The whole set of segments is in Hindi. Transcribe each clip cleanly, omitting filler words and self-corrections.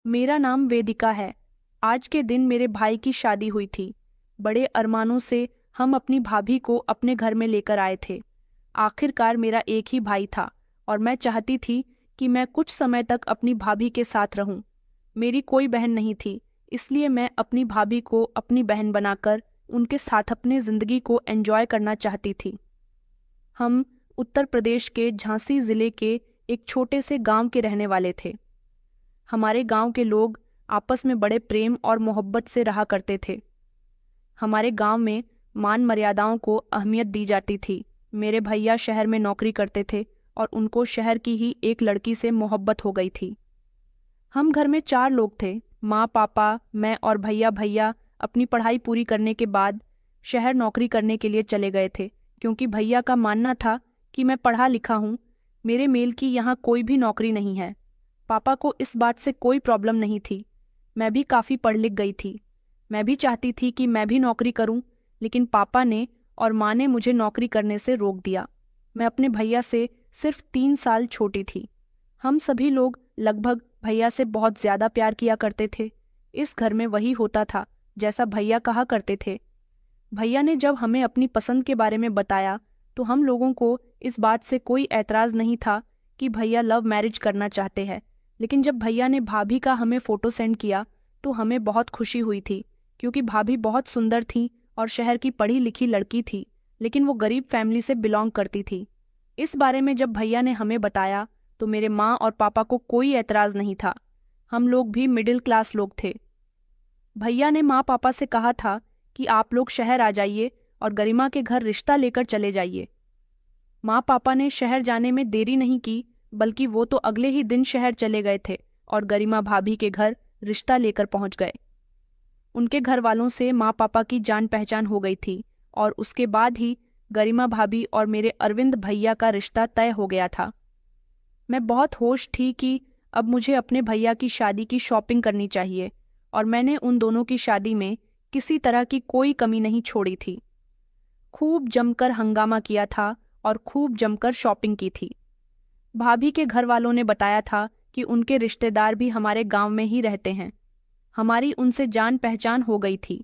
मेरा नाम वेदिका है। आज के दिन मेरे भाई की शादी हुई थी। बड़े अरमानों से हम अपनी भाभी को अपने घर में लेकर आए थे। आखिरकार मेरा एक ही भाई था और मैं चाहती थी कि मैं कुछ समय तक अपनी भाभी के साथ रहूं। मेरी कोई बहन नहीं थी, इसलिए मैं अपनी भाभी को अपनी बहन बनाकर उनके साथ अपनी जिंदगी को एंजॉय करना चाहती थी। हम उत्तर प्रदेश के झांसी जिले के एक छोटे से गांव के रहने वाले थे। हमारे गांव के लोग आपस में बड़े प्रेम और मोहब्बत से रहा करते थे। हमारे गांव में मान मर्यादाओं को अहमियत दी जाती थी। मेरे भैया शहर में नौकरी करते थे और उनको शहर की ही एक लड़की से मोहब्बत हो गई थी। हम घर में 4 लोग थे, माँ पापा मैं और भैया। भैया अपनी पढ़ाई पूरी करने के बाद शहर नौकरी करने के लिए चले गए थे, क्योंकि भैया का मानना था कि मैं पढ़ा लिखा हूँ, मेरे मेल की यहाँ कोई भी नौकरी नहीं है। पापा को इस बात से कोई प्रॉब्लम नहीं थी। मैं भी काफ़ी पढ़ लिख गई थी। मैं भी चाहती थी कि मैं भी नौकरी करूं, लेकिन पापा ने और माँ ने मुझे नौकरी करने से रोक दिया। मैं अपने भैया से सिर्फ 3 साल छोटी थी। हम सभी लोग लगभग भैया से बहुत ज़्यादा प्यार किया करते थे। इस घर में वही होता था जैसा भैया कहा करते थे। भैया ने जब हमें अपनी पसंद के बारे में बताया तो हम लोगों को इस बात से कोई एतराज़ नहीं था कि भैया लव मैरिज करना चाहते हैं। लेकिन जब भैया ने भाभी का हमें फ़ोटो सेंड किया तो हमें बहुत खुशी हुई थी, क्योंकि भाभी बहुत सुंदर थी और शहर की पढ़ी लिखी लड़की थी, लेकिन वो गरीब फैमिली से बिलोंग करती थी। इस बारे में जब भैया ने हमें बताया तो मेरे माँ और पापा को कोई एतराज़ नहीं था। हम लोग भी मिडिल क्लास लोग थे। भैया ने माँ पापा से कहा था कि आप लोग शहर आ जाइए और गरिमा के घर रिश्ता लेकर चले जाइए। माँ पापा ने शहर जाने में देरी नहीं की, बल्कि वो तो अगले ही दिन शहर चले गए थे और गरिमा भाभी के घर रिश्ता लेकर पहुंच गए। उनके घर वालों से माँ पापा की जान पहचान हो गई थी और उसके बाद ही गरिमा भाभी और मेरे अरविंद भैया का रिश्ता तय हो गया था। मैं बहुत होश थी कि अब मुझे अपने भैया की शादी की शॉपिंग करनी चाहिए और मैंने उन दोनों की शादी में किसी तरह की कोई कमी नहीं छोड़ी थी। खूब जमकर हंगामा किया था और खूब जमकर शॉपिंग की थी। भाभी के घर वालों ने बताया था कि उनके रिश्तेदार भी हमारे गांव में ही रहते हैं। हमारी उनसे जान पहचान हो गई थी।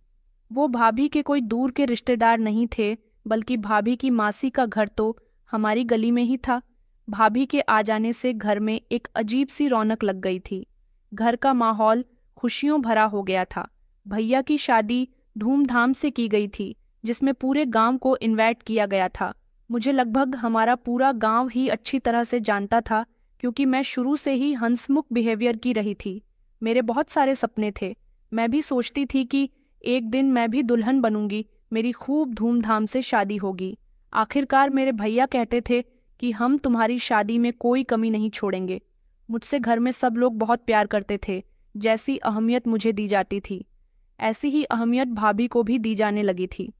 वो भाभी के कोई दूर के रिश्तेदार नहीं थे, बल्कि भाभी की मासी का घर तो हमारी गली में ही था। भाभी के आ जाने से घर में एक अजीब सी रौनक लग गई थी। घर का माहौल खुशियों भरा हो गया था। भैया की शादी धूमधाम से की गई थी, जिसमें पूरे गांव को इनवाइट किया गया था। मुझे लगभग हमारा पूरा गांव ही अच्छी तरह से जानता था, क्योंकि मैं शुरू से ही हंसमुख बिहेवियर की रही थी। मेरे बहुत सारे सपने थे। मैं भी सोचती थी कि एक दिन मैं भी दुल्हन बनूंगी, मेरी खूब धूमधाम से शादी होगी। आखिरकार मेरे भैया कहते थे कि हम तुम्हारी शादी में कोई कमी नहीं छोड़ेंगे। मुझसे घर में सब लोग बहुत प्यार करते थे। जैसी अहमियत मुझे दी जाती थी, ऐसी ही अहमियत भाभी को भी दी जाने लगी थी।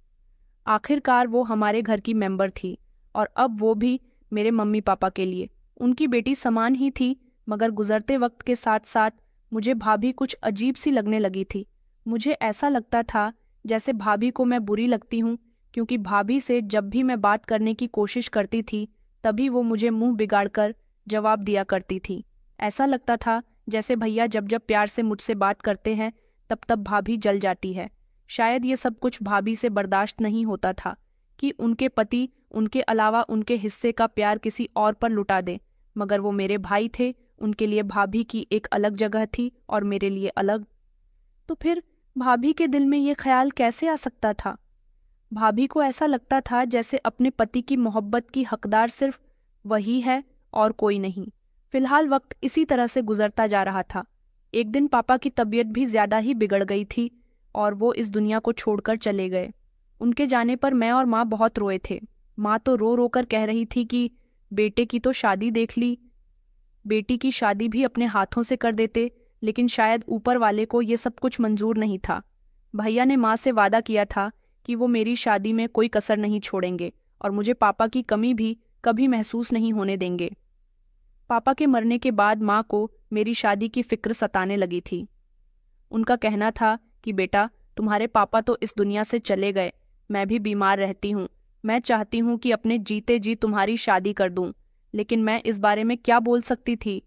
आखिरकार वो हमारे घर की मेंबर थी और अब वो भी मेरे मम्मी पापा के लिए उनकी बेटी समान ही थी। मगर गुजरते वक्त के साथ साथ मुझे भाभी कुछ अजीब सी लगने लगी थी। मुझे ऐसा लगता था जैसे भाभी को मैं बुरी लगती हूँ, क्योंकि भाभी से जब भी मैं बात करने की कोशिश करती थी तभी वो मुझे मुंह बिगाड़कर जवाब दिया करती थी। ऐसा लगता था जैसे भैया जब जब प्यार से मुझसे बात करते हैं तब तब भाभी जल जाती है। शायद ये सब कुछ भाभी से बर्दाश्त नहीं होता था कि उनके पति उनके अलावा उनके हिस्से का प्यार किसी और पर लुटा दे। मगर वो मेरे भाई थे, उनके लिए भाभी की एक अलग जगह थी और मेरे लिए अलग। तो फिर भाभी के दिल में ये ख्याल कैसे आ सकता था? भाभी को ऐसा लगता था जैसे अपने पति की मोहब्बत की हकदार सिर्फ वही है और कोई नहीं। फिलहाल वक्त इसी तरह से गुजरता जा रहा था। एक दिन पापा की तबीयत भी ज्यादा ही बिगड़ गई थी और वो इस दुनिया को छोड़कर चले गए। उनके जाने पर मैं और माँ बहुत रोए थे। माँ तो रो रो कर कह रही थी कि बेटे की तो शादी देख ली, बेटी की शादी भी अपने हाथों से कर देते, लेकिन शायद ऊपर वाले को ये सब कुछ मंजूर नहीं था। भैया ने माँ से वादा किया था कि वो मेरी शादी में कोई कसर नहीं छोड़ेंगे और मुझे पापा की कमी भी कभी महसूस नहीं होने देंगे। पापा के मरने के बाद माँ को मेरी शादी की फिक्र सताने लगी थी। उनका कहना था कि बेटा, तुम्हारे पापा तो इस दुनिया से चले गए, मैं भी बीमार रहती हूँ। मैं चाहती हूँ कि अपने जीते जी तुम्हारी शादी कर दूँ, लेकिन मैं इस बारे में क्या बोल सकती थी?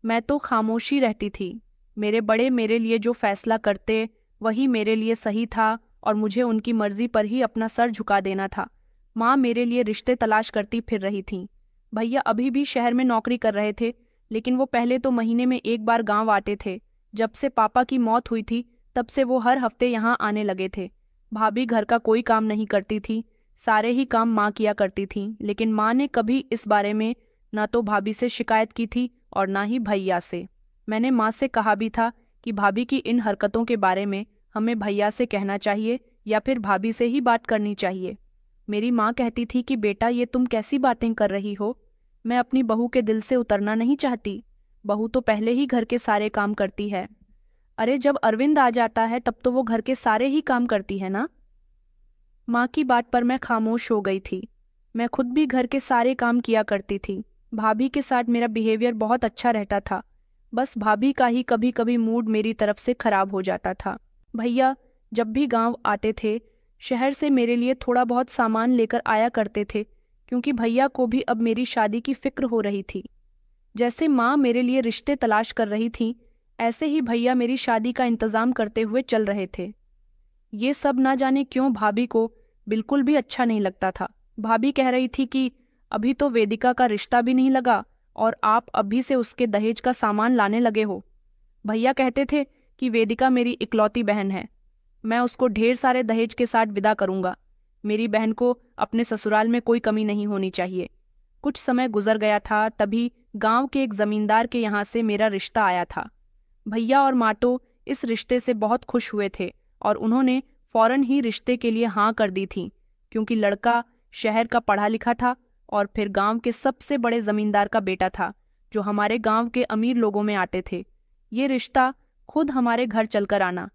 मैं तो खामोशी रहती थी। मेरे बड़े मेरे लिए जो फैसला करते वही मेरे लिए सही था और मुझे उनकी मर्जी पर ही अपना सर झुका देना था। माँ मेरे लिए रिश्ते तलाश करती फिर रही थीं। भैया अभी भी शहर में नौकरी कर रहे थे, लेकिन वो पहले तो महीने में एक बार गांव आते थे। जब से पापा की मौत हुई थी तब से वो हर हफ्ते यहाँ आने लगे थे। भाभी घर का कोई काम नहीं करती थी, सारे ही काम माँ किया करती थी, लेकिन माँ ने कभी इस बारे में न तो भाभी से शिकायत की थी और ना ही भैया से। मैंने माँ से कहा भी था कि भाभी की इन हरकतों के बारे में हमें भैया से कहना चाहिए या फिर भाभी से ही बात करनी चाहिए। मेरी माँ कहती थी कि बेटा ये तुम कैसी बातें कर रही हो, मैं अपनी बहू के दिल से उतरना नहीं चाहती। बहू तो पहले ही घर के सारे काम करती है। अरे जब अरविंद आ जाता है तब तो वो घर के सारे ही काम करती है ना। माँ की बात पर मैं खामोश हो गई थी। मैं खुद भी घर के सारे काम किया करती थी। भाभी के साथ मेरा बिहेवियर बहुत अच्छा रहता था, बस भाभी का ही कभी कभी मूड मेरी तरफ से खराब हो जाता था। भैया जब भी गांव आते थे शहर से मेरे लिए थोड़ा बहुत सामान लेकर आया करते थे, क्योंकि भैया को भी अब मेरी शादी की फिक्र हो रही थी। जैसे माँ मेरे लिए रिश्ते तलाश कर रही थी, ऐसे ही भैया मेरी शादी का इंतजाम करते हुए चल रहे थे। ये सब ना जाने क्यों भाभी को बिल्कुल भी अच्छा नहीं लगता था। भाभी कह रही थी कि अभी तो वेदिका का रिश्ता भी नहीं लगा और आप अभी से उसके दहेज का सामान लाने लगे हो। भैया कहते थे कि वेदिका मेरी इकलौती बहन है, मैं उसको ढेर सारे दहेज के साथ विदा करूंगा। मेरी बहन को अपने ससुराल में कोई कमी नहीं होनी चाहिए। कुछ समय गुजर गया था, तभी गांव के एक जमींदार के यहाँ से मेरा रिश्ता आया था। भैया और माटो इस रिश्ते से बहुत खुश हुए थे और उन्होंने फौरन ही रिश्ते के लिए हाँ कर दी थी, क्योंकि लड़का शहर का पढ़ा लिखा था और फिर गांव के सबसे बड़े जमींदार का बेटा था, जो हमारे गांव के अमीर लोगों में आते थे। ये रिश्ता खुद हमारे घर चलकर आना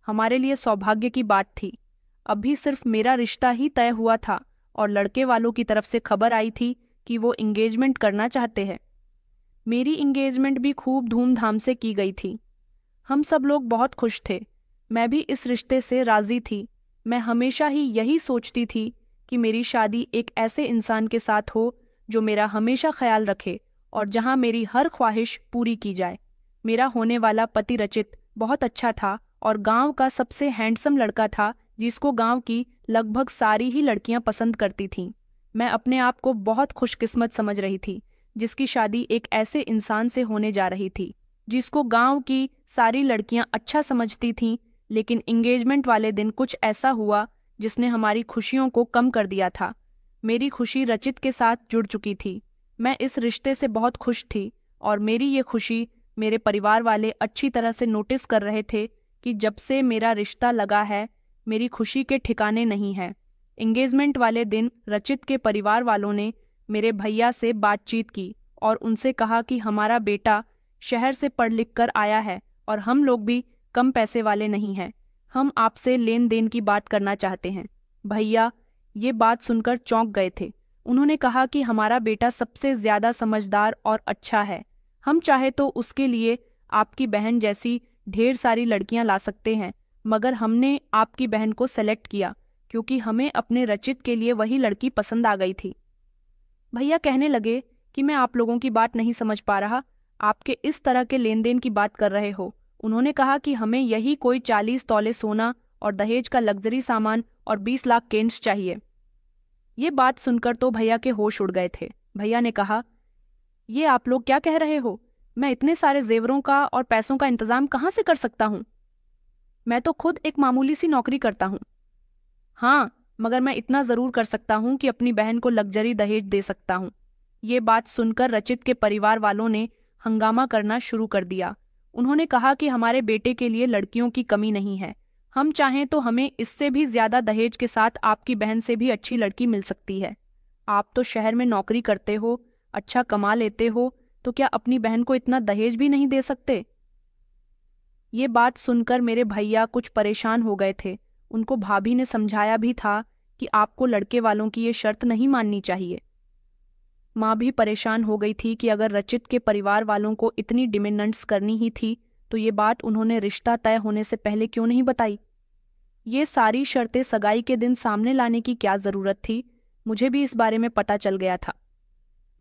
हमारे लिए सौभाग्य की बात थी। अभी सिर्फ मेरा रिश्ता ही तय हुआ था और लड़के वालों की तरफ से खबर आई थी कि वो इंगेजमेंट करना चाहते हैं। मेरी इंगेजमेंट भी खूब धूमधाम से की गई थी। हम सब लोग बहुत खुश थे। मैं भी इस रिश्ते से राजी थी। मैं हमेशा ही यही सोचती थी कि मेरी शादी एक ऐसे इंसान के साथ हो जो मेरा हमेशा ख्याल रखे और जहां मेरी हर ख्वाहिश पूरी की जाए। मेरा होने वाला पति रचित बहुत अच्छा था और गांव का सबसे हैंडसम लड़का था, जिसको गांव की लगभग सारी ही लड़कियां पसंद करती थीं। मैं अपने आप को बहुत खुशकिस्मत समझ रही थी, जिसकी शादी एक ऐसे इंसान से होने जा रही थी जिसको गांव की सारी लड़कियां अच्छा समझती थीं। लेकिन एंगेजमेंट वाले दिन कुछ ऐसा हुआ जिसने हमारी खुशियों को कम कर दिया था। मेरी खुशी रचित के साथ जुड़ चुकी थी। मैं इस रिश्ते से बहुत खुश थी और मेरी ये खुशी मेरे परिवार वाले अच्छी तरह से नोटिस कर रहे थे कि जब से मेरा रिश्ता लगा है मेरी खुशी के ठिकाने नहीं है। एंगेजमेंट वाले दिन रचित के परिवार वालों ने मेरे भैया से बातचीत की और उनसे कहा कि हमारा बेटा शहर से पढ़ लिख कर आया है और हम लोग भी कम पैसे वाले नहीं हैं। हम आपसे लेन देन की बात करना चाहते हैं। भैया ये बात सुनकर चौंक गए थे। उन्होंने कहा कि हमारा बेटा सबसे ज्यादा समझदार और अच्छा है। हम चाहे तो उसके लिए आपकी बहन जैसी ढेर सारी लड़कियां ला सकते हैं, मगर हमने आपकी बहन को सेलेक्ट किया क्योंकि हमें अपने रचित के लिए वही लड़की पसंद आ गई थी। भैया कहने लगे कि मैं आप लोगों की बात नहीं समझ पा रहा, आपके इस तरह के लेन देन की बात कर रहे हो। उन्होंने कहा कि हमें यही कोई 40 तोले सोना और दहेज का लग्जरी सामान और 20 लाख केन्स चाहिए। ये बात सुनकर तो भैया के होश उड़ गए थे। भैया ने कहा, ये आप लोग क्या कह रहे हो? मैं इतने सारे जेवरों का और पैसों का इंतजाम कहाँ से कर सकता हूँ? मैं तो खुद एक मामूली सी नौकरी करता हूँ। हाँ, मगर मैं इतना जरूर कर सकता हूँ कि अपनी बहन को लग्जरी दहेज दे सकता हूँ। ये बात सुनकर रचित के परिवार वालों ने हंगामा करना शुरू कर दिया। उन्होंने कहा कि हमारे बेटे के लिए लड़कियों की कमी नहीं है। हम चाहें तो हमें इससे भी ज्यादा दहेज के साथ आपकी बहन से भी अच्छी लड़की मिल सकती है। आप तो शहर में नौकरी करते हो, अच्छा कमा लेते हो, तो क्या अपनी बहन को इतना दहेज भी नहीं दे सकते? ये बात सुनकर मेरे भैया कुछ परेशान हो गए थे। उनको भाभी ने समझाया भी था कि आपको लड़के वालों की ये शर्त नहीं माननी चाहिए। माँ भी परेशान हो गई थी कि अगर रचित के परिवार वालों को इतनी डिमांड्स करनी ही थी तो ये बात उन्होंने रिश्ता तय होने से पहले क्यों नहीं बताई। ये सारी शर्तें सगाई के दिन सामने लाने की क्या जरूरत थी? मुझे भी इस बारे में पता चल गया था।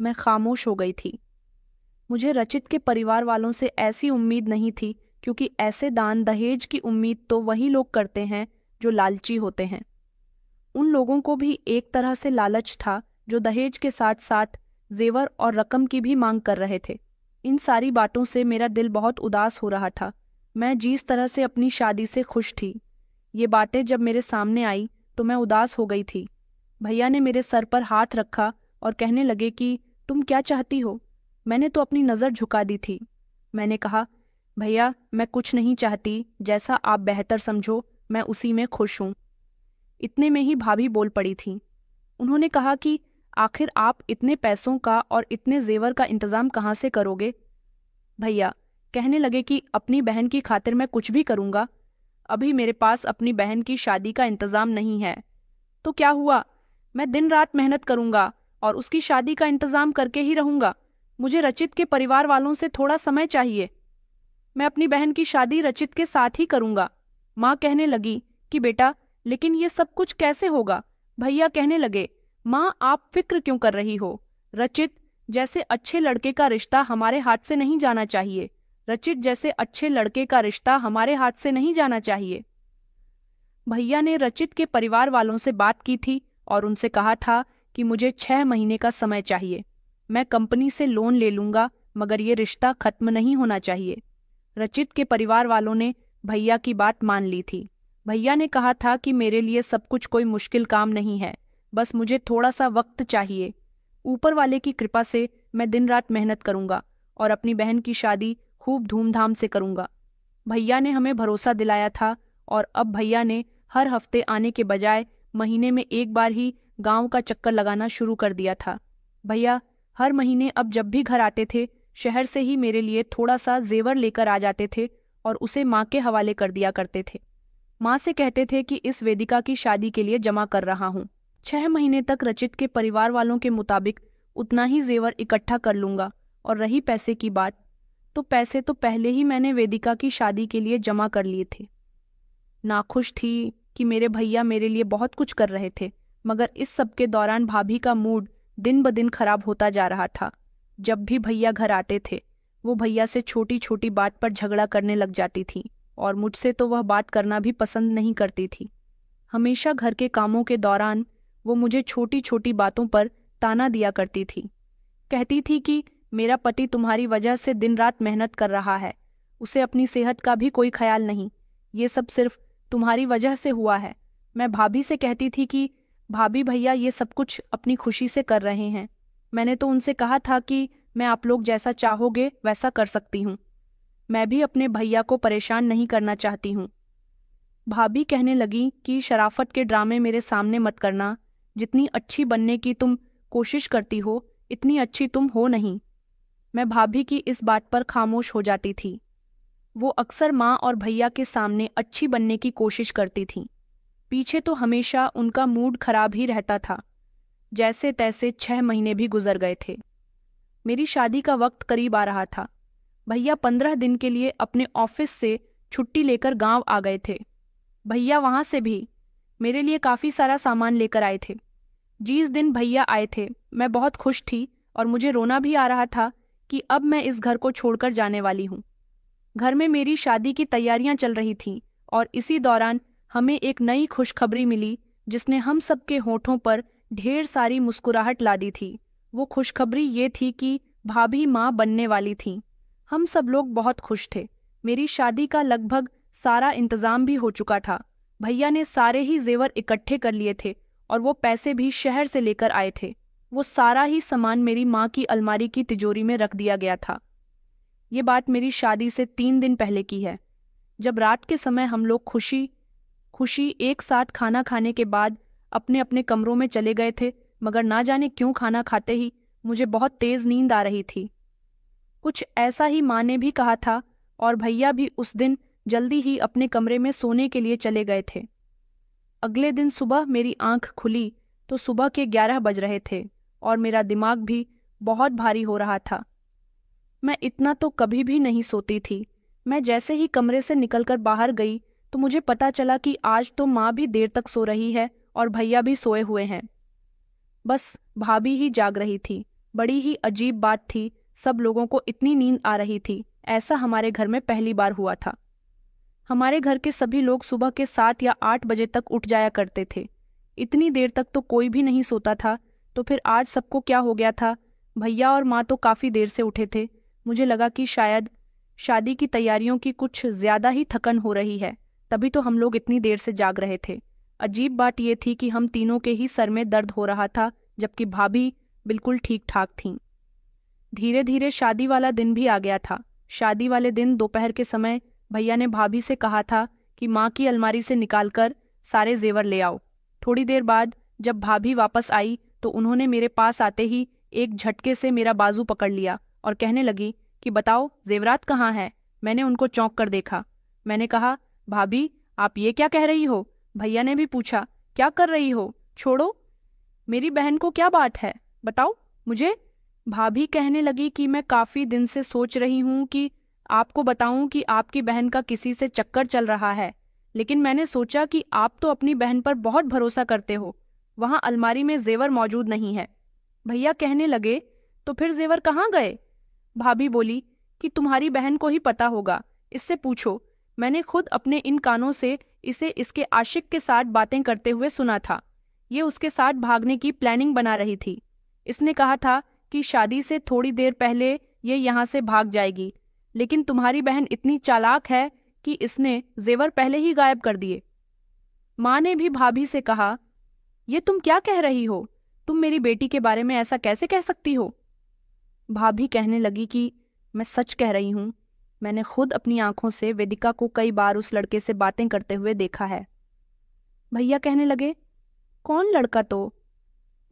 मैं खामोश हो गई थी। मुझे रचित के परिवार वालों से ऐसी उम्मीद नहीं थी क्योंकि ऐसे दान दहेज की उम्मीद तो वही लोग करते हैं जो लालची होते हैं। उन लोगों को भी एक तरह से लालच था जो दहेज के साथ साथ जेवर और रकम की भी मांग कर रहे थे। इन सारी बातों से मेरा दिल बहुत उदास हो रहा था। मैं जिस तरह से अपनी शादी से खुश थी, ये बातें जब मेरे सामने आई तो मैं उदास हो गई थी। भैया ने मेरे सर पर हाथ रखा और कहने लगे कि तुम क्या चाहती हो? मैंने तो अपनी नज़र झुका दी थी। मैंने कहा, भैया मैं कुछ नहीं चाहती, जैसा आप बेहतर समझो, मैं उसी में खुश हूँ। इतने में ही भाभी बोल पड़ी थीं। उन्होंने कहा कि आखिर आप इतने पैसों का और इतने जेवर का इंतजाम कहाँ से करोगे? भैया कहने लगे कि अपनी बहन की खातिर मैं कुछ भी करूँगा। अभी मेरे पास अपनी बहन की शादी का इंतजाम नहीं है तो क्या हुआ, मैं दिन रात मेहनत करूँगा और उसकी शादी का इंतजाम करके ही रहूँगा। मुझे रचित के परिवार वालों से थोड़ा समय चाहिए। मैं अपनी बहन की शादी रचित के साथ ही करूँगा। माँ कहने लगी कि बेटा लेकिन ये सब कुछ कैसे होगा? भैया कहने लगे, माँ आप फिक्र क्यों कर रही हो? रचित जैसे अच्छे लड़के का रिश्ता हमारे हाथ से नहीं जाना चाहिए। रचित जैसे अच्छे लड़के का रिश्ता हमारे हाथ से नहीं जाना चाहिए। भैया ने रचित के परिवार वालों से बात की थी और उनसे कहा था कि मुझे 6 महीने का समय चाहिए। मैं कंपनी से लोन ले लूंगा, मगर ये रिश्ता खत्म नहीं होना चाहिए। रचित के परिवार वालों ने भैया की बात मान ली थी। भैया ने कहा था कि मेरे लिए सब कुछ कोई मुश्किल काम नहीं है, बस मुझे थोड़ा सा वक्त चाहिए। ऊपर वाले की कृपा से मैं दिन रात मेहनत करूंगा और अपनी बहन की शादी खूब धूमधाम से करूंगा। भैया ने हमें भरोसा दिलाया था और अब भैया ने हर हफ्ते आने के बजाय महीने में एक बार ही गांव का चक्कर लगाना शुरू कर दिया था। भैया हर महीने अब जब भी घर आते थे, शहर से ही मेरे लिए थोड़ा सा जेवर लेकर आ जाते थे और उसे माँ के हवाले कर दिया करते थे। माँ से कहते थे कि इस वेदिका की शादी के लिए जमा कर रहा हूँ। 6 महीने तक रचित के परिवार वालों के मुताबिक उतना ही जेवर इकट्ठा कर लूंगा। और रही पैसे की बात, तो पैसे तो पहले ही मैंने वेदिका की शादी के लिए जमा कर लिए थे। नाखुश थी कि मेरे भैया मेरे लिए बहुत कुछ कर रहे थे, मगर इस सब के दौरान भाभी का मूड दिन ब दिन खराब होता जा रहा था। जब भी भैया घर आते थे, वो भैया से छोटी छोटी बात पर झगड़ा करने लग जाती थी और मुझसे तो वह बात करना भी पसंद नहीं करती थी। हमेशा घर के कामों के दौरान वो मुझे छोटी छोटी बातों पर ताना दिया करती थी। कहती थी कि मेरा पति तुम्हारी वजह से दिन रात मेहनत कर रहा है, उसे अपनी सेहत का भी कोई ख्याल नहीं, ये सब सिर्फ तुम्हारी वजह से हुआ है। मैं भाभी से कहती थी कि भाभी भैया ये सब कुछ अपनी खुशी से कर रहे हैं। मैंने तो उनसे कहा था कि मैं आप लोग जैसा चाहोगे वैसा कर सकती हूँ, मैं भी अपने भैया को परेशान नहीं करना चाहती हूँ। भाभी कहने लगी कि शराफत के ड्रामे मेरे सामने मत करना, जितनी अच्छी बनने की तुम कोशिश करती हो इतनी अच्छी तुम हो नहीं। मैं भाभी की इस बात पर खामोश हो जाती थी। वो अक्सर माँ और भैया के सामने अच्छी बनने की कोशिश करती थीं। पीछे तो हमेशा उनका मूड खराब ही रहता था। जैसे तैसे 6 महीने भी गुजर गए थे। मेरी शादी का वक्त करीब आ रहा था। भैया 15 दिन के लिए अपने ऑफिस से छुट्टी लेकर गांव आ गए थे। भैया वहां से भी मेरे लिए काफ़ी सारा सामान लेकर आए थे। जिस दिन भैया आए थे मैं बहुत खुश थी और मुझे रोना भी आ रहा था कि अब मैं इस घर को छोड़कर जाने वाली हूँ। घर में मेरी शादी की तैयारियां चल रही थीं और इसी दौरान हमें एक नई खुशखबरी मिली जिसने हम सबके होठों पर ढेर सारी मुस्कुराहट ला दी थी। वो खुशखबरी ये थी कि भाभी माँ बनने वाली थीं। हम सब लोग बहुत खुश थे। मेरी शादी का लगभग सारा इंतजाम भी हो चुका था। भैया ने सारे ही जेवर इकट्ठे कर लिए थे और वो पैसे भी शहर से लेकर आए थे। वो सारा ही सामान मेरी माँ की अलमारी की तिजोरी में रख दिया गया था। ये बात मेरी शादी से 3 दिन पहले की है, जब रात के समय हम लोग खुशी खुशी एक साथ खाना खाने के बाद अपने अपने कमरों में चले गए थे, मगर ना जाने क्यों खाना खाते ही मुझे बहुत तेज नींद आ रही थी। कुछ ऐसा ही माँ ने भी कहा था और भैया भी उस दिन जल्दी ही अपने कमरे में सोने के लिए चले गए थे। अगले दिन सुबह मेरी आंख खुली तो सुबह के 11 बज रहे थे और मेरा दिमाग भी बहुत भारी हो रहा था। मैं इतना तो कभी भी नहीं सोती थी। मैं जैसे ही कमरे से निकलकर बाहर गई तो मुझे पता चला कि आज तो माँ भी देर तक सो रही है और भैया भी सोए हुए हैं। बस भाभी ही जाग रही थी। बड़ी ही अजीब बात थी, सब लोगों को इतनी नींद आ रही थी ऐसा हमारे घर में पहली बार हुआ था। हमारे घर के सभी लोग सुबह के 7 या 8 बजे तक उठ जाया करते थे। इतनी देर तक तो कोई भी नहीं सोता था। तो फिर आज सबको क्या हो गया था? भैया और माँ तो काफ़ी देर से उठे थे। मुझे लगा कि शायद शादी की तैयारियों की कुछ ज़्यादा ही थकन हो रही है, तभी तो हम लोग इतनी देर से जाग रहे थे। अजीब बात यह थी कि हम तीनों के ही सर में दर्द हो रहा था, जबकि भाभी बिल्कुल ठीक ठाक थीं। धीरे धीरे शादी वाला दिन भी आ गया था। शादी वाले दिन दोपहर के समय भैया ने भाभी से कहा था कि माँ की अलमारी से निकालकर सारे जेवर ले आओ। थोड़ी देर बाद जब भाभी वापस आई तो उन्होंने मेरे पास आते ही एक झटके से मेरा बाजू पकड़ लिया और कहने लगी कि बताओ जेवरात कहाँ है। मैंने उनको चौंक कर देखा। मैंने कहा, भाभी आप ये क्या कह रही हो? भैया ने भी पूछा, क्या कर रही हो? छोड़ो, मेरी बहन को क्या बात है, बताओ मुझे। भाभी कहने लगी कि मैं काफ़ी दिन से सोच रही हूँ कि आपको बताऊं कि आपकी बहन का किसी से चक्कर चल रहा है, लेकिन मैंने सोचा कि आप तो अपनी बहन पर बहुत भरोसा करते हो। वहाँ अलमारी में जेवर मौजूद नहीं है। भैया कहने लगे, तो फिर जेवर कहाँ गए? भाभी बोली कि तुम्हारी बहन को ही पता होगा, इससे पूछो। मैंने खुद अपने इन कानों से इसे इसके आशिक के साथ बातें करते हुए सुना था। ये उसके साथ भागने की प्लानिंग बना रही थी। इसने कहा था कि शादी से थोड़ी देर पहले ये यहाँ से भाग जाएगी, लेकिन तुम्हारी बहन इतनी चालाक है कि इसने जेवर पहले ही गायब कर दिए। माँ ने भी भाभी से कहा, ये तुम क्या कह रही हो? तुम मेरी बेटी के बारे में ऐसा कैसे कह सकती हो? भाभी कहने लगी कि मैं सच कह रही हूँ। मैंने खुद अपनी आंखों से वेदिका को कई बार उस लड़के से बातें करते हुए देखा है। भैया कहने लगे, कौन लड़का? तो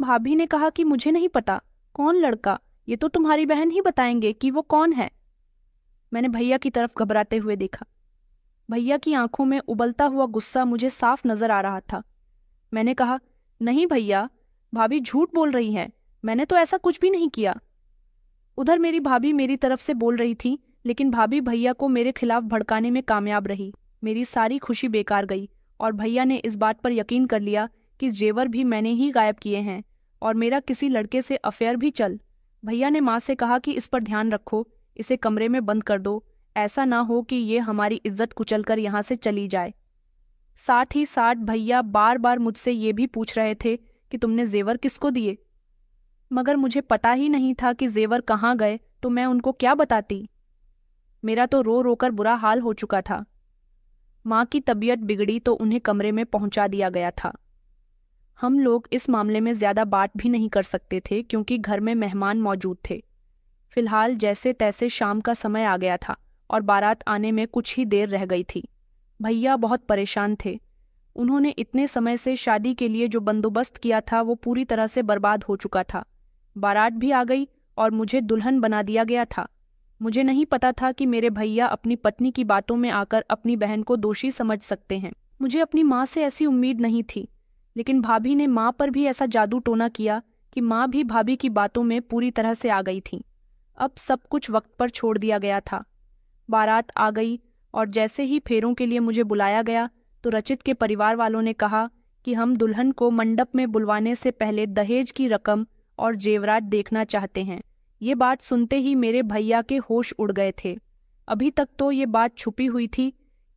भाभी ने कहा कि मुझे नहीं पता कौन लड़का, ये तो तुम्हारी बहन ही बताएंगे कि वो कौन है। मैंने भैया की तरफ घबराते हुए देखा। भैया की आंखों में उबलता हुआ गुस्सा मुझे साफ नजर आ रहा था। मैंने कहा, नहीं भैया, भाभी झूठ बोल रही हैं, मैंने तो ऐसा कुछ भी नहीं किया। उधर मेरी भाभी मेरी तरफ से बोल रही थी, लेकिन भाभी भैया को मेरे खिलाफ भड़काने में कामयाब रही। मेरी सारी खुशी बेकार गई और भैया ने इस बात पर यकीन कर लिया कि जेवर भी मैंने ही गायब किए हैं और मेरा किसी लड़के से अफेयर भी चल। भैया ने माँ से कहा कि इस पर ध्यान रखो, इसे कमरे में बंद कर दो, ऐसा ना हो कि ये हमारी इज्जत कुचलकर यहाँ से चली जाए। साथ ही साथ भैया बार बार मुझसे ये भी पूछ रहे थे कि तुमने जेवर किसको दिए, मगर मुझे पता ही नहीं था कि जेवर कहाँ गए, तो मैं उनको क्या बताती। मेरा तो रो रोकर बुरा हाल हो चुका था। माँ की तबीयत बिगड़ी तो उन्हें कमरे में पहुंचा दिया गया था। हम लोग इस मामले में ज्यादा बात भी नहीं कर सकते थे क्योंकि घर में मेहमान मौजूद थे। फिलहाल जैसे तैसे शाम का समय आ गया था और बारात आने में कुछ ही देर रह गई थी। भैया बहुत परेशान थे। उन्होंने इतने समय से शादी के लिए जो बंदोबस्त किया था वो पूरी तरह से बर्बाद हो चुका था। बारात भी आ गई और मुझे दुल्हन बना दिया गया था। मुझे नहीं पता था कि मेरे भैया अपनी पत्नी की बातों में आकर अपनी बहन को दोषी समझ सकते हैं। मुझे अपनी माँ से ऐसी उम्मीद नहीं थी, लेकिन भाभी ने माँ पर भी ऐसा जादू टोना किया कि माँ भी भाभी की बातों में पूरी तरह से आ गई थी। अब सब कुछ वक्त पर छोड़ दिया गया था। बारात आ गई और जैसे ही फेरों के लिए मुझे बुलाया गया तो रचित के परिवार वालों ने कहा कि हम दुल्हन को मंडप में बुलवाने से पहले दहेज की रकम और जेवरात देखना चाहते हैं। ये बात सुनते ही मेरे भैया के होश उड़ गए थे। अभी तक तो ये बात छुपी हुई थी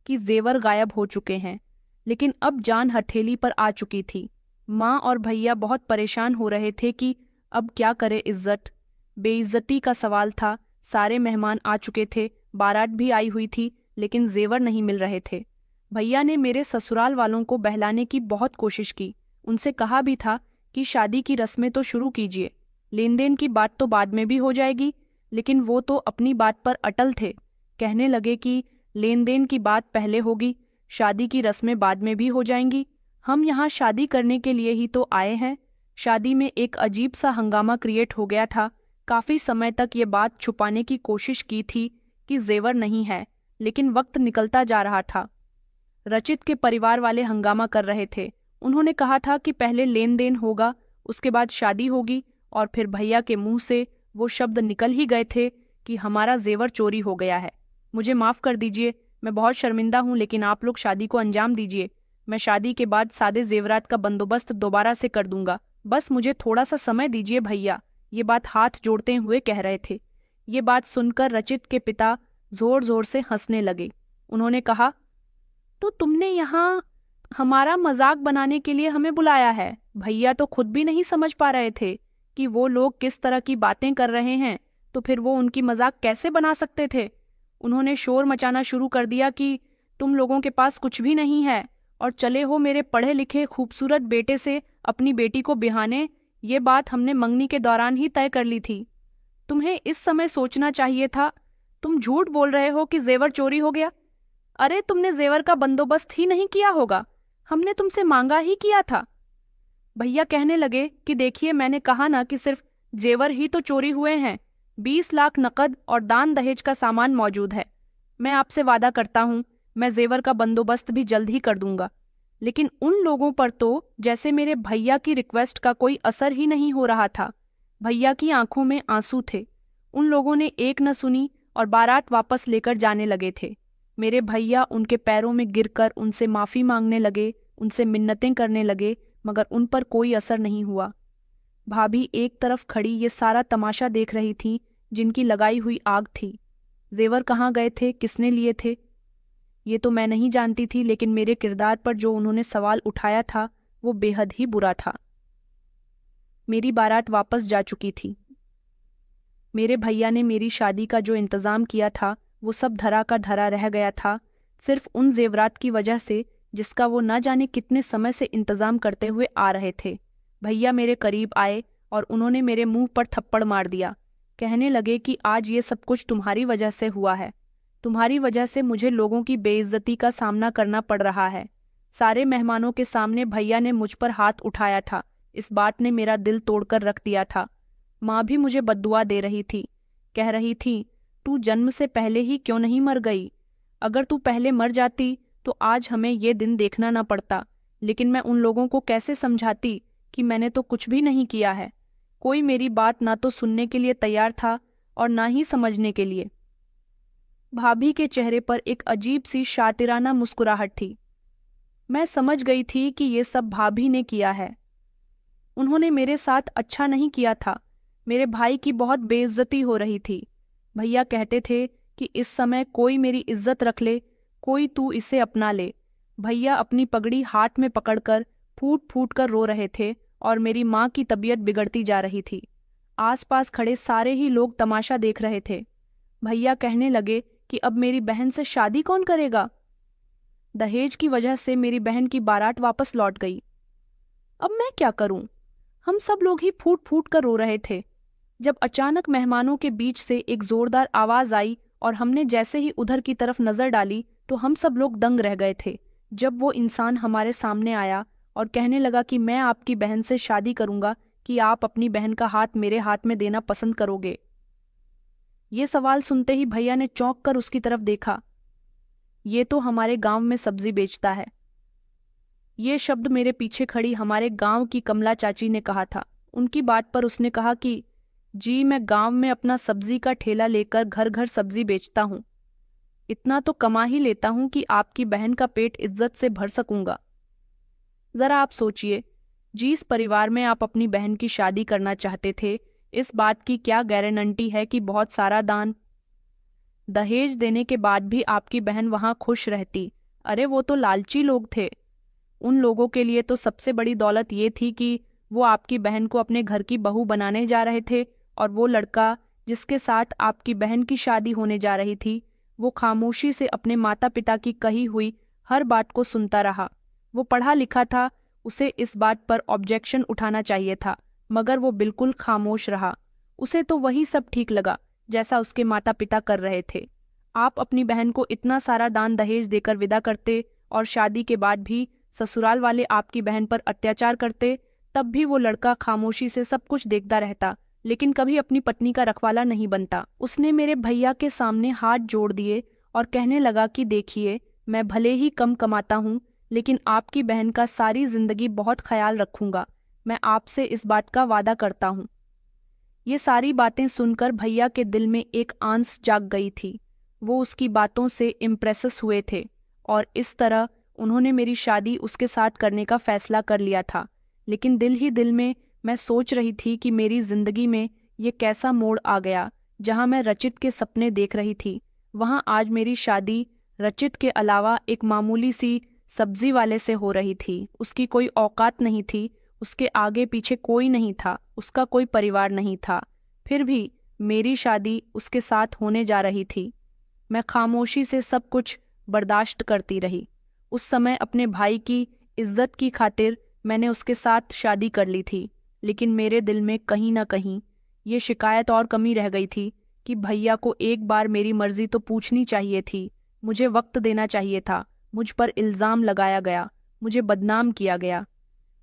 कि जेवर गायब हो चुके हैं, लेकिन अब जान हथेली पर आ चुकी थी। माँ और भैया बहुत परेशान हो रहे थे कि अब क्या करे। इज्जत बेइज्जती का सवाल था। सारे मेहमान आ चुके थे, बारात भी आई हुई थी, लेकिन जेवर नहीं मिल रहे थे। भैया ने मेरे ससुराल वालों को बहलाने की बहुत कोशिश की। उनसे कहा भी था कि शादी की रस्में तो शुरू कीजिए, लेन देन की बात तो बाद में भी हो जाएगी, लेकिन वो तो अपनी बात पर अटल थे। कहने लगे कि लेन देन की बात पहले होगी, शादी की रस्में बाद में भी हो जाएंगी। हम यहाँ शादी करने के लिए ही तो आए हैं। शादी में एक अजीब सा हंगामा क्रिएट हो गया था। काफी समय तक ये बात छुपाने की कोशिश की थी कि जेवर नहीं है, लेकिन वक्त निकलता जा रहा था। रचित के परिवार वाले हंगामा कर रहे थे। उन्होंने कहा था कि पहले लेन देन होगा, उसके बाद शादी होगी, और फिर भैया के मुंह से वो शब्द निकल ही गए थे कि हमारा जेवर चोरी हो गया है। मुझे माफ कर दीजिए, मैं बहुत शर्मिंदा हूँ, लेकिन आप लोग शादी को अंजाम दीजिए। मैं शादी के बाद सादे जेवरात का बंदोबस्त दोबारा से कर दूंगा, बस मुझे थोड़ा सा समय दीजिए भैया। ये बात हाथ जोड़ते हुए कह रहे थे। ये बात सुनकर रचित के पिता जोर जोर से हंसने लगे। उन्होंने कहा, तो तुमने यहाँ हमारा मजाक बनाने के लिए हमें बुलाया है? भैया तो खुद भी नहीं समझ पा रहे थे कि वो लोग किस तरह की बातें कर रहे हैं, तो फिर वो उनकी मजाक कैसे बना सकते थे। उन्होंने शोर मचाना शुरू कर दिया कि तुम लोगों के पास कुछ भी नहीं है और चले हो मेरे पढ़े लिखे खूबसूरत बेटे से अपनी बेटी को बिहाने। ये बात हमने मंगनी के दौरान ही तय कर ली थी। तुम्हें इस समय सोचना चाहिए था। तुम झूठ बोल रहे हो कि जेवर चोरी हो गया। अरे तुमने जेवर का बंदोबस्त ही नहीं किया होगा, हमने तुमसे मांगा ही किया था। भैया कहने लगे कि देखिए, मैंने कहा ना कि सिर्फ जेवर ही तो चोरी हुए हैं, 20 लाख नकद और दान दहेज का सामान मौजूद है। मैं आपसे वादा करता हूँ, मैं जेवर का बंदोबस्त भी जल्द ही कर दूंगा। लेकिन उन लोगों पर तो जैसे मेरे भैया की रिक्वेस्ट का कोई असर ही नहीं हो रहा था। भैया की आंखों में आंसू थे। उन लोगों ने एक न सुनी और बारात वापस लेकर जाने लगे थे। मेरे भैया उनके पैरों में गिरकर उनसे माफी मांगने लगे, उनसे मिन्नतें करने लगे, मगर उन पर कोई असर नहीं हुआ। भाभी एक तरफ खड़ी ये सारा तमाशा देख रही थी, जिनकी लगाई हुई आग थी। जेवर कहाँ गए थे, किसने लिए थे, ये तो मैं नहीं जानती थी, लेकिन मेरे किरदार पर जो उन्होंने सवाल उठाया था वो बेहद ही बुरा था। मेरी बारात वापस जा चुकी थी। मेरे भैया ने मेरी शादी का जो इंतजाम किया था वो सब धरा का धरा रह गया था, सिर्फ उन जेवरात की वजह से जिसका वो न जाने कितने समय से इंतजाम करते हुए आ रहे थे। भैया मेरे करीब आए और उन्होंने मेरे मुंह पर थप्पड़ मार दिया। कहने लगे कि आज ये सब कुछ तुम्हारी वजह से हुआ है। तुम्हारी वजह से मुझे लोगों की बेइज्जती का सामना करना पड़ रहा है। सारे मेहमानों के सामने भैया ने मुझ पर हाथ उठाया था। इस बात ने मेरा दिल तोड़कर रख दिया था। माँ भी मुझे बद्दुआ दे रही थी, कह रही थी, तू जन्म से पहले ही क्यों नहीं मर गई? अगर तू पहले मर जाती तो आज हमें ये दिन देखना ना पड़ता। लेकिन मैं उन लोगों को कैसे समझाती कि मैंने तो कुछ भी नहीं किया है। कोई मेरी बात ना तो सुनने के लिए तैयार था और ना ही समझने के लिए। भाभी के चेहरे पर एक अजीब सी शातिराना मुस्कुराहट थी। मैं समझ गई थी कि ये सब भाभी ने किया है। उन्होंने मेरे साथ अच्छा नहीं किया था। मेरे भाई की बहुत बेइज्जती हो रही थी। भैया कहते थे कि इस समय कोई मेरी इज्जत रख ले, कोई तू इसे अपना ले। भैया अपनी पगड़ी हाथ में पकड़कर फूट फूट कर रो रहे थे और मेरी माँ की तबीयत बिगड़ती जा रही थी। आसपास खड़े सारे ही लोग तमाशा देख रहे थे। भैया कहने लगे कि अब मेरी बहन से शादी कौन करेगा? दहेज की वजह से मेरी बहन की बारात वापस लौट गई। अब मैं क्या करूं? हम सब लोग ही फूट फूट कर रो रहे थे जब अचानक मेहमानों के बीच से एक जोरदार आवाज आई और हमने जैसे ही उधर की तरफ नजर डाली तो हम सब लोग दंग रह गए थे जब वो इंसान हमारे सामने आया और कहने लगा कि मैं आपकी बहन से शादी करूंगा, कि आप अपनी बहन का हाथ मेरे हाथ में देना पसंद करोगे? ये सवाल सुनते ही भैया ने चौंक कर उसकी तरफ देखा। ये तो हमारे गांव में सब्जी बेचता है। ये शब्द मेरे पीछे खड़ी हमारे गांव की कमला चाची ने कहा था। उनकी बात पर उसने कहा कि जी, मैं गांव में अपना सब्जी का ठेला लेकर घर घर सब्जी बेचता हूँ। इतना तो कमा ही लेता हूँ कि आपकी बहन का पेट इज्जत से भर सकूंगा। जरा आप सोचिए, जिस परिवार में आप अपनी बहन की शादी करना चाहते थे, इस बात की क्या गारंटी है कि बहुत सारा दान दहेज देने के बाद भी आपकी बहन वहां खुश रहती? अरे वो तो लालची लोग थे। उन लोगों के लिए तो सबसे बड़ी दौलत ये थी कि वो आपकी बहन को अपने घर की बहू बनाने जा रहे थे, और वो लड़का जिसके साथ आपकी बहन की शादी होने जा रही थी, वो खामोशी से अपने माता पिता की कही हुई हर बात को सुनता रहा। वो पढ़ा लिखा था, उसे इस बात पर ऑब्जेक्शन उठाना चाहिए था, मगर वो बिल्कुल खामोश रहा। उसे तो वही सब ठीक लगा जैसा उसके माता पिता कर रहे थे। आप अपनी बहन को इतना सारा दान दहेज देकर विदा करते और शादी के बाद भी ससुराल वाले आपकी बहन पर अत्याचार करते, तब भी वो लड़का खामोशी से सब कुछ देखता रहता, लेकिन कभी अपनी पत्नी का रखवाला नहीं बनता। उसने मेरे भैया के सामने हाथ जोड़ दिए और कहने लगा कि देखिए, मैं भले ही कम कमाता हूँ, लेकिन आपकी बहन का सारी जिंदगी बहुत ख्याल रखूंगा। मैं आपसे इस बात का वादा करता हूँ। ये सारी बातें सुनकर भैया के दिल में एक आंस जाग गई थी। वो उसकी बातों से इम्प्रेस हुए थे और इस तरह उन्होंने मेरी शादी उसके साथ करने का फैसला कर लिया था। लेकिन दिल ही दिल में मैं सोच रही थी कि मेरी जिंदगी में ये कैसा मोड़ आ गया, जहां मैं रचित के सपने देख रही थी, वहाँ आज मेरी शादी रचित के अलावा एक मामूली सी सब्जी वाले से हो रही थी। उसकी कोई औकात नहीं थी, उसके आगे पीछे कोई नहीं था, उसका कोई परिवार नहीं था। फिर भी मेरी शादी उसके साथ होने जा रही थी। मैं खामोशी से सब कुछ बर्दाश्त करती रही। उस समय अपने भाई की इज्जत की खातिर मैंने उसके साथ शादी कर ली थी, लेकिन मेरे दिल में कहीं ना कहीं ये शिकायत और कमी रह गई थी कि भैया को एक बार मेरी मर्जी तो पूछनी चाहिए थी, मुझे वक्त देना चाहिए था। मुझ पर इल्ज़ाम लगाया गया, मुझे बदनाम किया गया।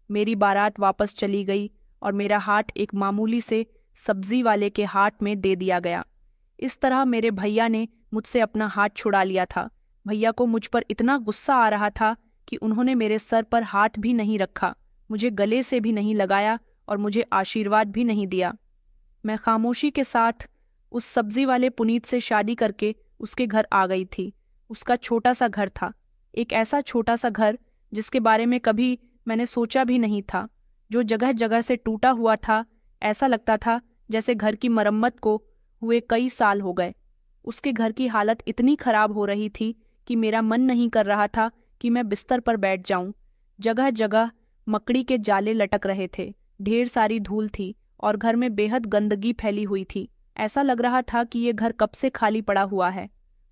मेरी बारात वापस चली गई और मेरा हाथ एक मामूली से सब्जी वाले के हाथ में दे दिया गया। इस तरह मेरे भैया ने मुझसे अपना हाथ छुड़ा लिया था। भैया को मुझ पर इतना गुस्सा आ रहा था कि उन्होंने मेरे सर पर हाथ भी नहीं रखा, मुझे गले से भी नहीं लगाया और मुझे आशीर्वाद भी नहीं दिया। मैं खामोशी के साथ उस सब्जी वाले पुनीत से शादी करके उसके घर आ गई थी। उसका छोटा सा घर था, एक ऐसा छोटा सा घर जिसके बारे में कभी मैंने सोचा भी नहीं था, जो जगह जगह से टूटा हुआ था। ऐसा लगता था जैसे घर की मरम्मत को हुए कई साल हो गए। उसके घर की हालत इतनी खराब हो रही थी कि मेरा मन नहीं कर रहा था कि मैं बिस्तर पर बैठ जाऊं। जगह जगह मकड़ी के जाले लटक रहे थे, ढेर सारी धूल थी और घर में बेहद गंदगी फैली हुई थी। ऐसा लग रहा था कि ये घर कब से खाली पड़ा हुआ है।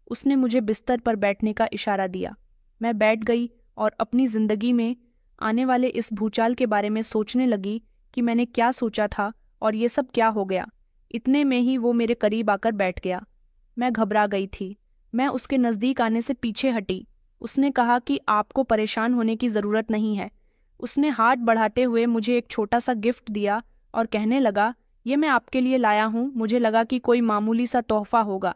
उसने मुझे बिस्तर पर बैठने का इशारा दिया। मैं बैठ गई और अपनी जिंदगी में आने वाले इस भूचाल के बारे में सोचने लगी कि मैंने क्या सोचा था और ये सब क्या हो गया। इतने में ही वो मेरे करीब आकर बैठ गया। मैं घबरा गई थी। मैं उसके नज़दीक आने से पीछे हटी। उसने कहा कि आपको परेशान होने की ज़रूरत नहीं है। उसने हाथ बढ़ाते हुए मुझे एक छोटा सा गिफ्ट दिया और कहने लगा, ये मैं आपके लिए लाया हूँ। मुझे लगा कि कोई मामूली सा तोहफा होगा,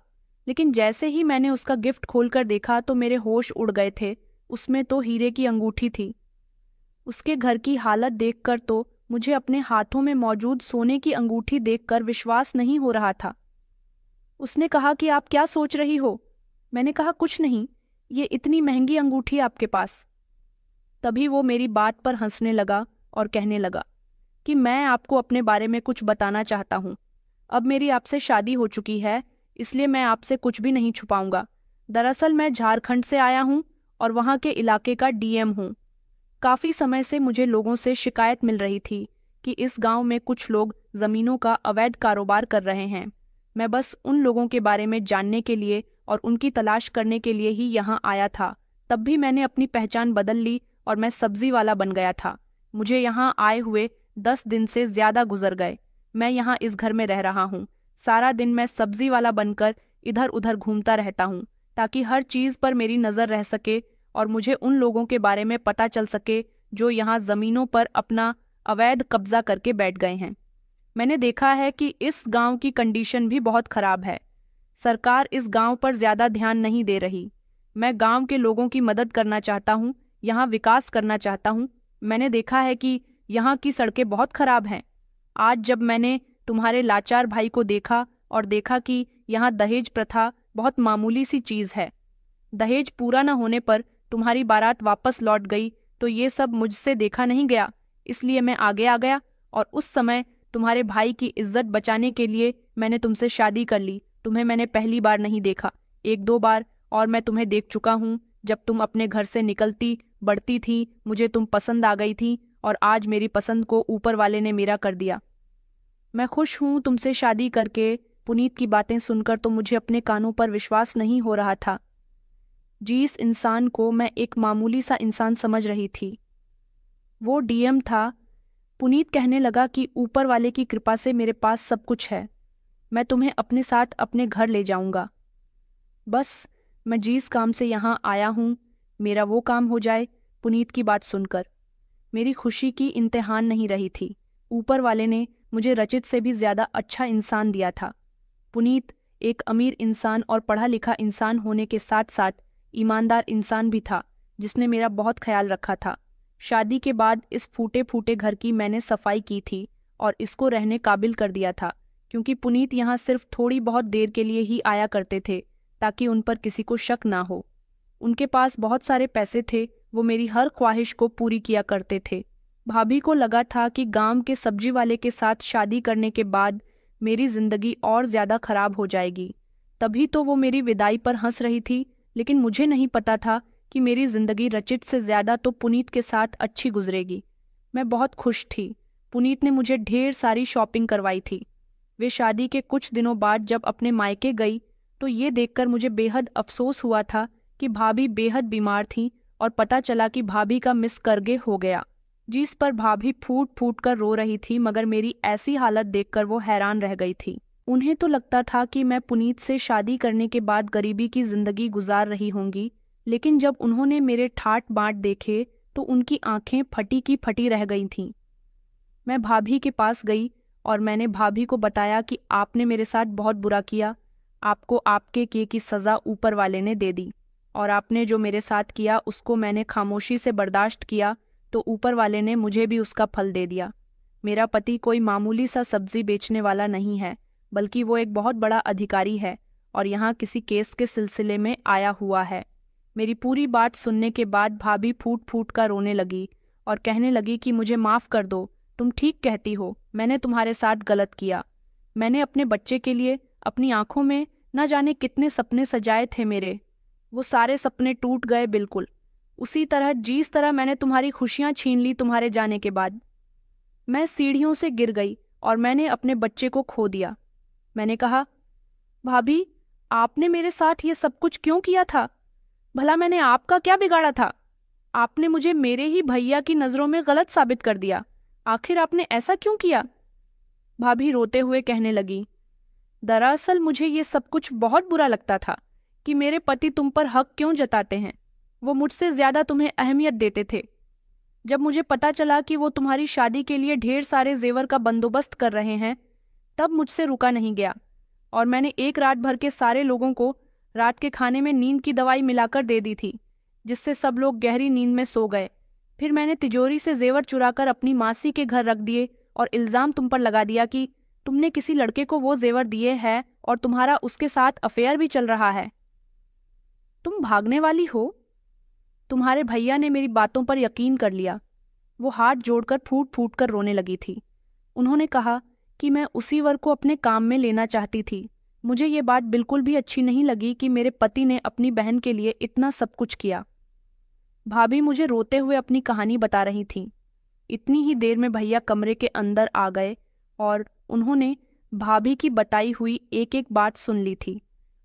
लेकिन जैसे ही मैंने उसका गिफ्ट खोलकर देखा तो मेरे होश उड़ गए थे। उसमें तो हीरे की अंगूठी थी। उसके घर की हालत देखकर तो मुझे अपने हाथों में मौजूद सोने की अंगूठी देखकर विश्वास नहीं हो रहा था। उसने कहा कि आप क्या सोच रही हो? मैंने कहा कुछ नहीं, ये इतनी महंगी अंगूठी आपके पास। तभी वो मेरी बात पर हंसने लगा और कहने लगा कि मैं आपको अपने बारे में कुछ बताना चाहता हूँ। अब मेरी आपसे शादी हो चुकी है, इसलिए मैं आपसे कुछ भी नहीं छुपाऊंगा। दरअसल मैं झारखंड से आया हूँ और वहाँ के इलाके का डीएम हूँ। काफी समय से मुझे लोगों से शिकायत मिल रही थी कि इस गांव में कुछ लोग जमीनों का अवैध कारोबार कर रहे हैं। मैं बस उन लोगों के बारे में जानने के लिए और उनकी तलाश करने के लिए ही यहाँ आया था। तब भी मैंने अपनी पहचान बदल ली और मैं सब्जी वाला बन गया था। मुझे यहाँ आए हुए 10 दिन से ज्यादा गुजर गए। मैं यहाँ इस घर में रह रहा हूँ। सारा दिन मैं सब्जी वाला बनकर इधर उधर घूमता रहता हूँ ताकि हर चीज पर मेरी नजर रह सके और मुझे उन लोगों के बारे में पता चल सके जो यहाँ जमीनों पर अपना अवैध कब्जा करके बैठ गए हैं। मैंने देखा है कि इस गांव की कंडीशन भी बहुत खराब है। सरकार इस गांव पर ज्यादा ध्यान नहीं दे रही। मैं गांव के लोगों की मदद करना चाहता हूँ, यहाँ विकास करना चाहता हूँ। मैंने देखा है कि यहाँ की सड़कें बहुत खराब हैं। आज जब मैंने तुम्हारे लाचार भाई को देखा और देखा कि यहाँ दहेज प्रथा बहुत मामूली सी चीज है, दहेज पूरा न होने पर तुम्हारी बारात वापस लौट गई, तो ये सब मुझसे देखा नहीं गया, इसलिए मैं आगे आ गया और उस समय तुम्हारे भाई की इज्जत बचाने के लिए मैंने तुमसे शादी कर ली। तुम्हें मैंने पहली बार नहीं देखा, 1-2 बार, और मैं तुम्हें देख चुका हूँ। जब तुम अपने घर से निकलती बढ़ती थी, मुझे तुम पसंद आ गई थी और आज मेरी पसंद को ऊपर वाले ने मेरा कर दिया। मैं खुश हूँ तुमसे शादी करके। पुनीत की बातें सुनकर तो मुझे अपने कानों पर विश्वास नहीं हो रहा था। जिस इंसान को मैं एक मामूली सा इंसान समझ रही थी, वो डीएम था। पुनीत कहने लगा कि ऊपर वाले की कृपा से मेरे पास सब कुछ है। मैं तुम्हें अपने साथ अपने घर ले जाऊंगा। बस मैं जिस काम से यहाँ आया हूँ, मेरा वो काम हो जाए। पुनीत की बात सुनकर मेरी खुशी की इम्तिहान नहीं रही थी। ऊपर वाले ने मुझे रचित से भी ज्यादा अच्छा इंसान दिया था। पुनीत एक अमीर इंसान और पढ़ा लिखा इंसान होने के साथ साथ ईमानदार इंसान भी था, जिसने मेरा बहुत ख्याल रखा था। शादी के बाद इस फूटे फूटे घर की मैंने सफाई की थी और इसको रहने काबिल कर दिया था, क्योंकि पुनीत यहाँ सिर्फ थोड़ी बहुत देर के लिए ही आया करते थे ताकि उन पर किसी को शक ना हो। उनके पास बहुत सारे पैसे थे, वो मेरी हर ख्वाहिश को पूरी किया करते थे। भाभी को लगा था कि गांव के सब्जी वाले के साथ शादी करने के बाद मेरी जिंदगी और ज्यादा खराब हो जाएगी, तभी तो वो मेरी विदाई पर हंस रही थी, लेकिन मुझे नहीं पता था कि मेरी जिंदगी रचित से ज्यादा तो पुनीत के साथ अच्छी गुजरेगी। मैं बहुत खुश थी। पुनीत ने मुझे ढेर सारी शॉपिंग करवाई थी। वे शादी के कुछ दिनों बाद जब अपने मायके गई तो ये देखकर मुझे बेहद अफसोस हुआ था कि भाभी बेहद बीमार थी और पता चला कि भाभी का मिसकरगे हो गया। जिस पर भाभी फूट फूट कर रो रही थी, मगर मेरी ऐसी हालत देखकर वो हैरान रह गई थी। उन्हें तो लगता था कि मैं पुनीत से शादी करने के बाद गरीबी की जिंदगी गुजार रही होंगी, लेकिन जब उन्होंने मेरे ठाट बाट देखे तो उनकी आंखें फटी की फटी रह गई थीं। मैं भाभी के पास गई और मैंने भाभी को बताया कि आपने मेरे साथ बहुत बुरा किया। आपको आपके किए की सज़ा ऊपर वाले ने दे दी, और आपने जो मेरे साथ किया उसको मैंने खामोशी से बर्दाश्त किया, तो ऊपर वाले ने मुझे भी उसका फल दे दिया। मेरा पति कोई मामूली सा सब्जी बेचने वाला नहीं है, बल्कि वो एक बहुत बड़ा अधिकारी है और यहाँ किसी केस के सिलसिले में आया हुआ है। मेरी पूरी बात सुनने के बाद भाभी फूट फूट कर रोने लगी और कहने लगी कि मुझे माफ़ कर दो, तुम ठीक कहती हो, मैंने तुम्हारे साथ गलत किया। मैंने अपने बच्चे के लिए अपनी आंखों में न जाने कितने सपने सजाए थे मेरे, वो सारे सपने टूट गए बिल्कुल उसी तरह जिस तरह मैंने तुम्हारी खुशियां छीन ली तुम्हारे जाने के बाद। मैं सीढ़ियों से गिर गई और मैंने अपने बच्चे को खो दिया। मैंने कहा, भाभी, आपने मेरे साथ ये सब कुछ क्यों किया था? भला मैंने आपका क्या बिगाड़ा था? आपने मुझे मेरे ही भैया की नज़रों में गलत साबित कर दिया। आखिर आपने ऐसा क्यों किया? भाभी रोते हुए कहने लगी, दरअसल मुझे ये सब कुछ बहुत बुरा लगता था कि मेरे पति तुम पर हक क्यों जताते हैं। वो मुझसे ज्यादा तुम्हें अहमियत देते थे। जब मुझे पता चला कि वो तुम्हारी शादी के लिए ढेर सारे जेवर का बंदोबस्त कर रहे हैं, तब मुझसे रुका नहीं गया और मैंने एक रात भर के सारे लोगों को रात के खाने में नींद की दवाई मिलाकर दे दी थी, जिससे सब लोग गहरी नींद में सो गए। फिर मैंने तिजोरी से जेवर चुराकर अपनी मासी के घर रख दिए और इल्जाम तुम पर लगा दिया कि तुमने किसी लड़के को वो जेवर दिए हैं और तुम्हारा उसके साथ अफेयर भी चल रहा है। तुम भागने वाली हो। तुम्हारे भैया ने मेरी बातों पर यकीन कर लिया। वो हाथ जोड़कर फूट फूट कर रोने लगी थी। उन्होंने कहा कि मैं उसी वर को अपने काम में लेना चाहती थी। मुझे ये बात बिल्कुल भी अच्छी नहीं लगी कि मेरे पति ने अपनी बहन के लिए इतना सब कुछ किया। भाभी मुझे रोते हुए अपनी कहानी बता रही थीं। इतनी ही देर में भैया कमरे के अंदर आ गए और उन्होंने भाभी की बताई हुई एक एक बात सुन ली थी।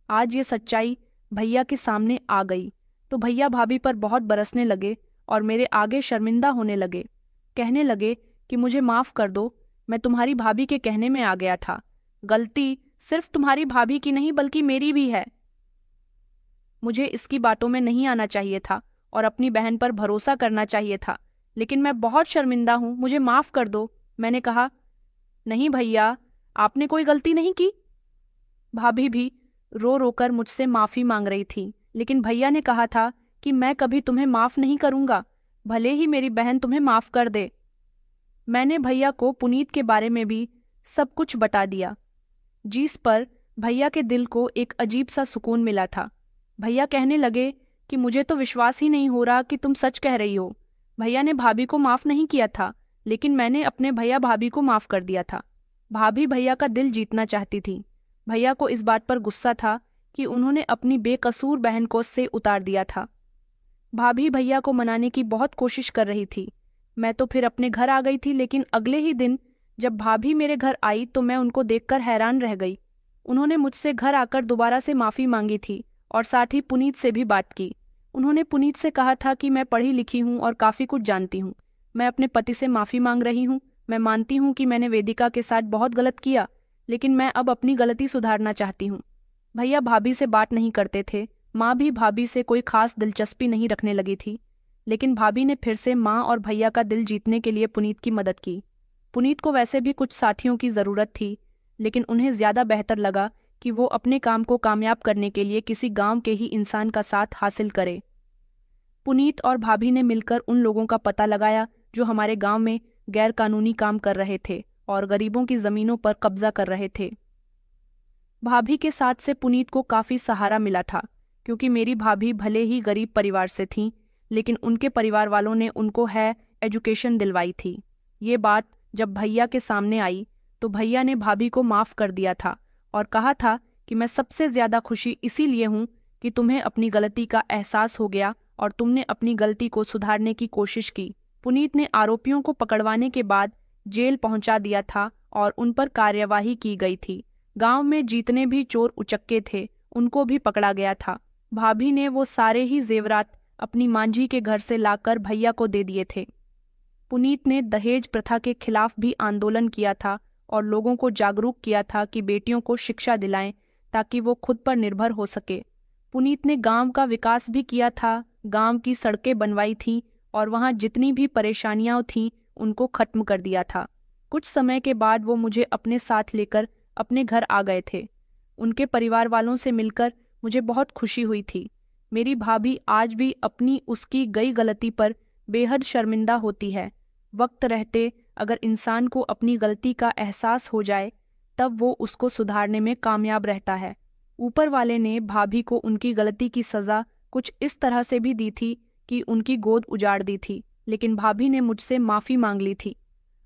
आज ये सच्चाई भैया के सामने आ गई तो भैया भाभी पर बहुत बरसने लगे और मेरे आगे शर्मिंदा होने लगे। कहने लगे कि मुझे माफ़ कर दो, मैं तुम्हारी भाभी के कहने में आ गया था। गलती सिर्फ तुम्हारी भाभी की नहीं बल्कि मेरी भी है। मुझे इसकी बातों में नहीं आना चाहिए था और अपनी बहन पर भरोसा करना चाहिए था, लेकिन मैं बहुत शर्मिंदा हूँ, मुझे माफ़ कर दो। मैंने कहा, नहीं भैया, आपने कोई गलती नहीं की। भाभी भी रो रोकर मुझसे माफ़ी मांग रही थी, लेकिन भैया ने कहा था कि मैं कभी तुम्हें माफ़ नहीं करूँगा, भले ही मेरी बहन तुम्हें माफ़ कर दे। मैंने भैया को पुनीत के बारे में भी सब कुछ बता दिया, जिस पर भैया के दिल को एक अजीब सा सुकून मिला था। भैया कहने लगे कि मुझे तो विश्वास ही नहीं हो रहा कि तुम सच कह रही हो। भैया ने भाभी को माफ़ नहीं किया था, लेकिन मैंने अपने भैया भाभी को माफ़ कर दिया था। भाभी भैया का दिल जीतना चाहती थी। भैया को इस बात पर गुस्सा था कि उन्होंने अपनी बेकसूर बहन को से उतार दिया था। भाभी भैया को मनाने की बहुत कोशिश कर रही थी। मैं तो फिर अपने घर आ गई थी, लेकिन अगले ही दिन जब भाभी मेरे घर आई तो मैं उनको देखकर हैरान रह गई। उन्होंने मुझसे घर आकर दोबारा से माफ़ी मांगी थी और साथ ही पुनीत से भी बात की। उन्होंने पुनीत से कहा था कि मैं पढ़ी लिखी हूँ और काफ़ी कुछ जानती हूँ। मैं अपने पति से माफ़ी मांग रही हूँ। मैं मानती हूँ कि मैंने वेदिका के साथ बहुत गलत किया, लेकिन मैं अब अपनी गलती सुधारना चाहती हूँ। भैया भाभी से बात नहीं करते थे। माँ भी भाभी से कोई खास दिलचस्पी नहीं रखने लगी थी, लेकिन भाभी ने फिर से माँ और भैया का दिल जीतने के लिए पुनीत की मदद की। पुनीत को वैसे भी कुछ साथियों की ज़रूरत थी, लेकिन उन्हें ज़्यादा बेहतर लगा कि वो अपने काम को कामयाब करने के लिए किसी गांव के ही इंसान का साथ हासिल करे। पुनीत और भाभी ने मिलकर उन लोगों का पता लगाया जो हमारे गांव में गैरकानूनी काम कर रहे थे और गरीबों की ज़मीनों पर कब्जा कर रहे थे। भाभी के साथ से पुनीत को काफ़ी सहारा मिला था, क्योंकि मेरी भाभी भले ही गरीब परिवार से थीं, लेकिन उनके परिवार वालों ने उनको एजुकेशन दिलवाई थी। ये बात जब भैया के सामने आई तो भैया ने भाभी को माफ़ कर दिया था और कहा था कि मैं सबसे ज्यादा खुशी इसीलिए हूँ कि तुम्हें अपनी गलती का एहसास हो गया और तुमने अपनी गलती को सुधारने की कोशिश की। पुनीत ने आरोपियों को पकड़वाने के बाद जेल पहुंचा दिया था और उन पर कार्यवाही की गई थी। गांव में जितने भी चोर उचक्के थे उनको भी पकड़ा गया था। भाभी ने वो सारे ही जेवरात अपनी मांझी के घर से लाकर भैया को दे दिए थे। पुनीत ने दहेज प्रथा के खिलाफ भी आंदोलन किया था और लोगों को जागरूक किया था कि बेटियों को शिक्षा दिलाएं ताकि वो खुद पर निर्भर हो सके। पुनीत ने गांव का विकास भी किया था, गांव की सड़कें बनवाई थीं और वहां जितनी भी परेशानियां थीं उनको खत्म कर दिया था। कुछ समय के बाद वो मुझे अपने साथ लेकर अपने घर आ गए थे। उनके परिवार वालों से मिलकर मुझे बहुत खुशी हुई थी। मेरी भाभी आज भी अपनी उसकी गई गलती पर बेहद शर्मिंदा होती है। वक्त रहते अगर इंसान को अपनी गलती का एहसास हो जाए तब वो उसको सुधारने में कामयाब रहता है। ऊपर वाले ने भाभी को उनकी गलती की सज़ा कुछ इस तरह से भी दी थी कि उनकी गोद उजाड़ दी थी, लेकिन भाभी ने मुझसे माफ़ी मांग ली थी।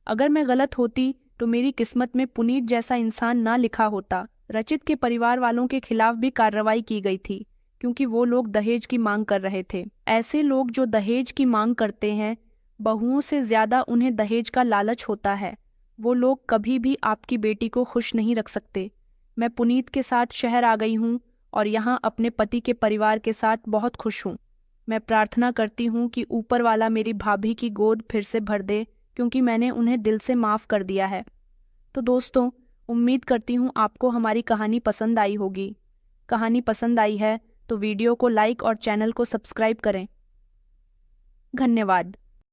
अगर मैं गलत होती तो मेरी किस्मत में पुनीत जैसा इंसान ना लिखा होता। रचित के परिवार वालों के खिलाफ भी कार्रवाई की गई थी क्योंकि वो लोग दहेज की मांग कर रहे थे। ऐसे लोग जो दहेज की मांग करते हैं, बहुओं से ज्यादा उन्हें दहेज का लालच होता है। वो लोग कभी भी आपकी बेटी को खुश नहीं रख सकते। मैं पुनीत के साथ शहर आ गई हूँ और यहाँ अपने पति के परिवार के साथ बहुत खुश हूँ। मैं प्रार्थना करती हूँ कि ऊपर वाला मेरी भाभी की गोद फिर से भर दे क्योंकि मैंने उन्हें दिल से माफ़ कर दिया है। तो दोस्तों, उम्मीद करती हूँ आपको हमारी कहानी पसंद आई होगी। कहानी पसंद आई है तो वीडियो को लाइक और चैनल को सब्सक्राइब करें। धन्यवाद।